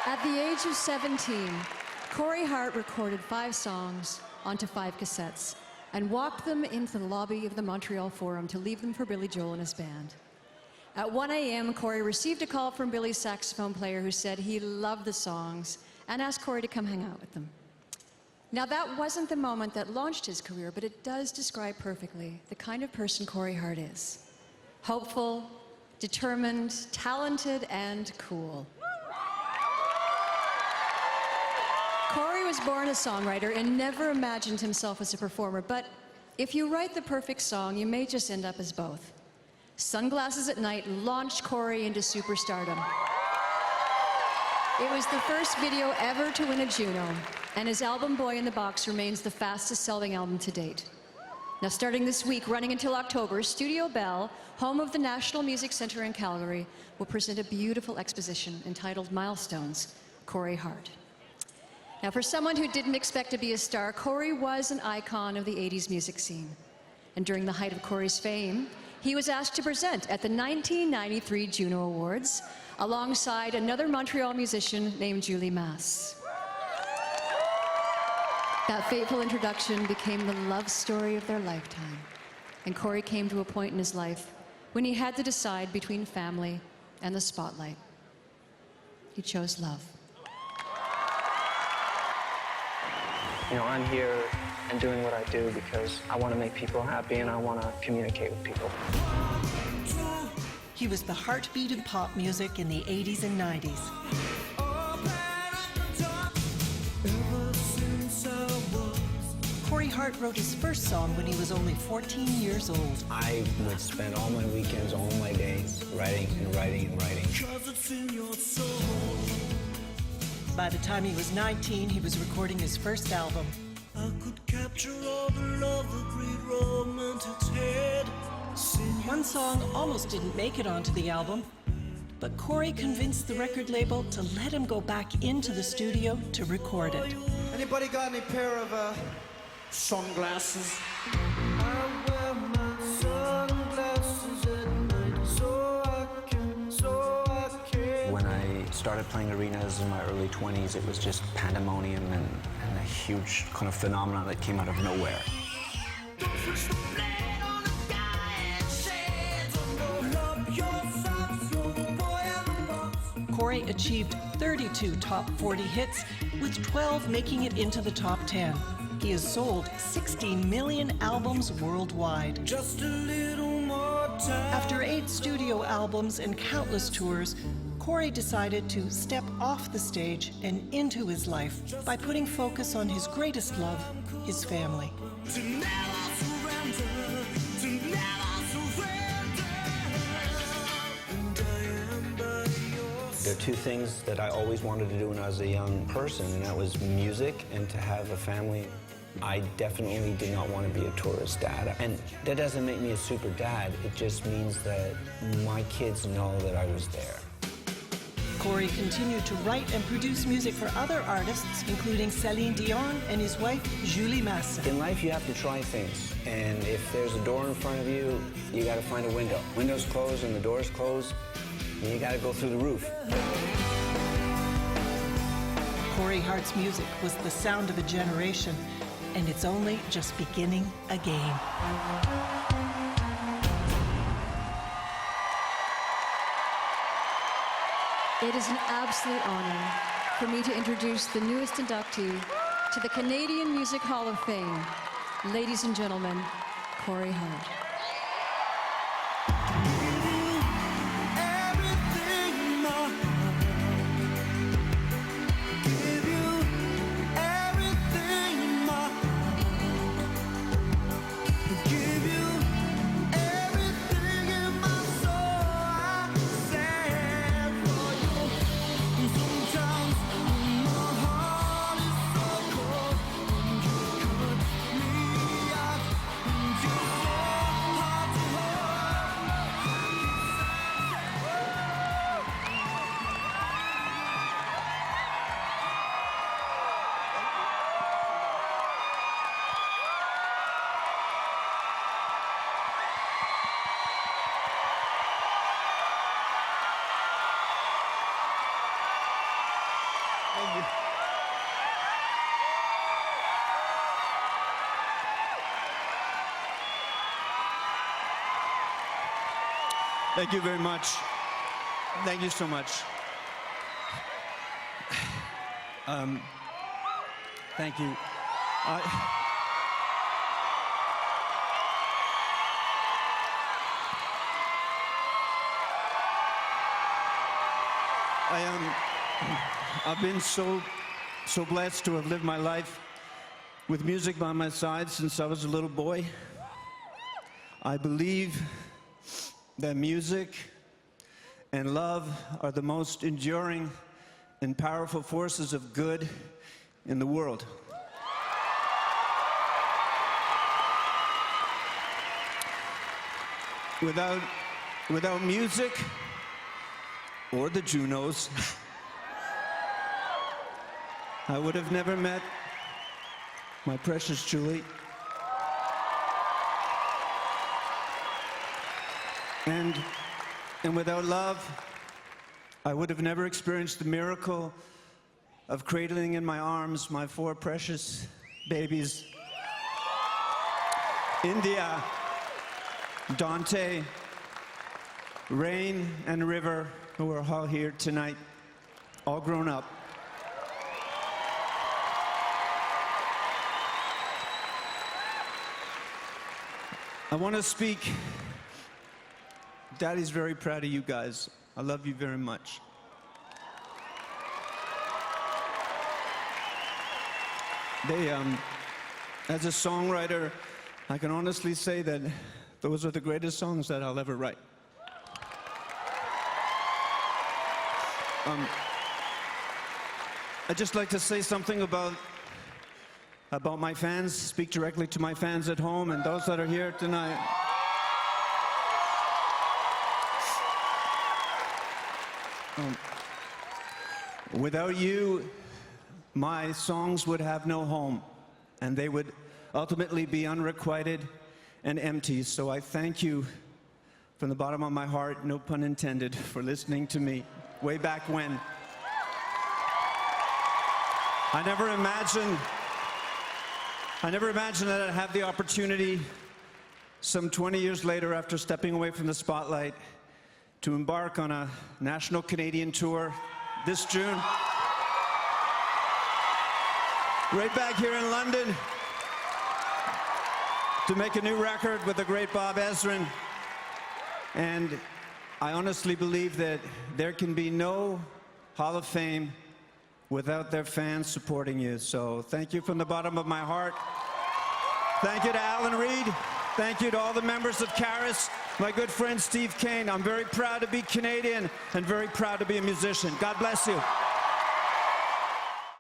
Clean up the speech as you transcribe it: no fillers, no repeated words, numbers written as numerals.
At the age of 17, Corey Hart recorded 5 songs onto 5 cassettes and walked them into the lobby of the Montreal Forum to leave them for Billy Joel and his band. At 1 a.m., Corey received a call from Billy's saxophone player who said he loved the songs and asked Corey to come hang out with them. Now, that wasn't the moment that launched his career, but it does describe perfectly the kind of person Corey Hart is. Hopeful, determined, talented, and cool. Corey was born a songwriter and never imagined himself as a performer, but if you write the perfect song, you may just end up as both. Sunglasses at Night launched Corey into superstardom. It was the first video ever to win a Juno, and his album Boy in the Box remains the fastest-selling album to date. Now, starting this week, running until October, Studio Bell, home of the National Music Centre in Calgary, will present a beautiful exposition entitled Milestones, Corey Hart. Now, for someone who didn't expect to be a star, Corey was an icon of the 80s music scene. And during the height of Corey's fame, he was asked to present at the 1993 Juno Awards alongside another Montreal musician named Julie Masse. That fateful introduction became the love story of their lifetime. And Corey came to a point in his life when he had to decide between family and the spotlight. He chose love. You know, I'm here and doing what I do because I want to make people happy and I want to communicate with people. He was the heartbeat of pop music in the 80s and 90s. Corey Hart wrote his first song when he was only 14 years old. I would spend all my weekends, all my days, writing and writing and writing. By the time he was 19, he was recording his first album. I could capture all the love the great romantics had. One song almost didn't make it onto the album, but Corey convinced the record label to let him go back into the studio to record it. Anybody got any pair of sunglasses? I wear my sunglasses at night so I can. When I started playing arenas in my early 20s, it was just pandemonium and a huge kind of phenomenon that came out of nowhere. Corey achieved 32 top 40 hits, with 12 making it into the top 10. He has sold 16 million albums worldwide. Just a little more time. After 8 studio albums and countless tours, Corey decided to step off the stage and into his life by putting focus on his greatest love, his family. To never surrender, to never surrender. And I am by your side. There are 2 things that I always wanted to do when I was a young person, and that was music and to have a family. I definitely did not want to be a tourist dad. And that doesn't make me a super dad. It just means that my kids know that I was there. Corey continued to write and produce music for other artists, including Celine Dion and his wife, Julie Masse. In life, you have to try things. And if there's a door in front of you, you got to find a window. Windows closed and the door's closed, and you got to go through the roof. Corey Hart's music was the sound of a generation, and it's only just beginning again. It is an absolute honor for me to introduce the newest inductee to the Canadian Music Hall of Fame. Ladies and gentlemen, Corey Hart. Thank you very much. Thank you so much. Thank you. I've been so blessed to have lived my life with music by my side since I was a little boy. I believe that music and love are the most enduring and powerful forces of good in the world. Without music or the Junos, I would have never met my precious Julie. And without love, I would have never experienced the miracle of cradling in my arms my 4 precious babies, India, Dante, Rain, and River, who are all here tonight, all grown up. I want to speak. Daddy's very proud of you guys. I love you very much. As a songwriter, I can honestly say that those are the greatest songs that I'll ever write. I'd just like to say something about my fans, speak directly to my fans at home and those that are here tonight. Without you, my songs would have no home, and they would ultimately be unrequited and empty. So I thank you from the bottom of my heart, no pun intended, for listening to me way back when. I never imagined that I'd have the opportunity some 20 years later, after stepping away from the spotlight, to embark on a national Canadian tour this June. Right back here in London to make a new record with the great Bob Ezrin. And I honestly believe that there can be no Hall of Fame without their fans supporting you. So thank you from the bottom of my heart. Thank you to Alan Reed. Thank you to all the members of Caris, my good friend Steve Kane. I'm very proud to be Canadian and very proud to be a musician. God bless you.